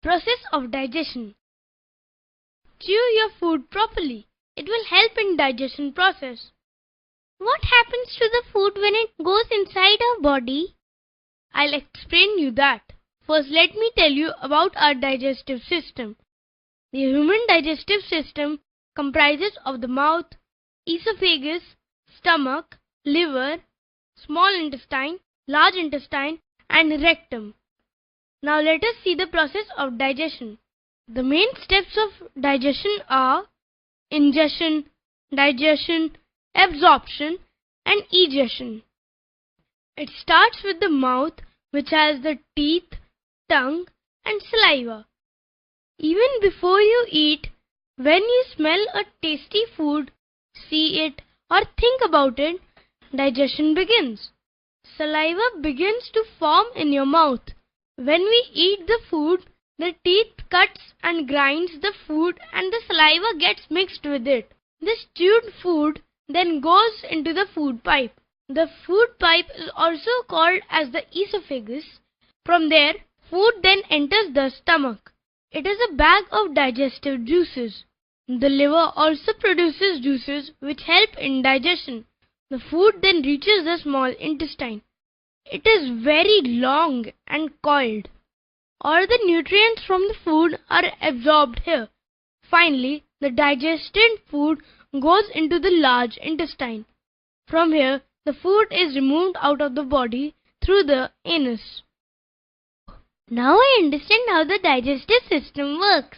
Process of digestion. Chew your food properly. It will help in digestion process. What happens to the food when it goes inside our body? I'll explain you that. First, let me tell you about our digestive system. The human digestive system comprises of the mouth, esophagus, stomach, liver, small intestine, large intestine, and rectum. Now let us see the process of digestion. The main steps of digestion are ingestion, digestion, absorption, and egestion. It starts with the mouth, which has the teeth, tongue, and saliva. Even before you eat, when you smell a tasty food, see it, or think about it, digestion begins. Saliva begins to form in your mouth. When we eat the food, the teeth cuts and grinds the food and the saliva gets mixed with it. This chewed food then goes into the food pipe. The food pipe is also called as the esophagus. From there, food then enters the stomach. It is a bag of digestive juices. The liver also produces juices which help in digestion. The food then reaches the small intestine. It is very long and coiled. All the nutrients from the food are absorbed here. Finally, the digested food goes into the large intestine. From here, the food is removed out of the body through the anus. Now I understand how the digestive system works.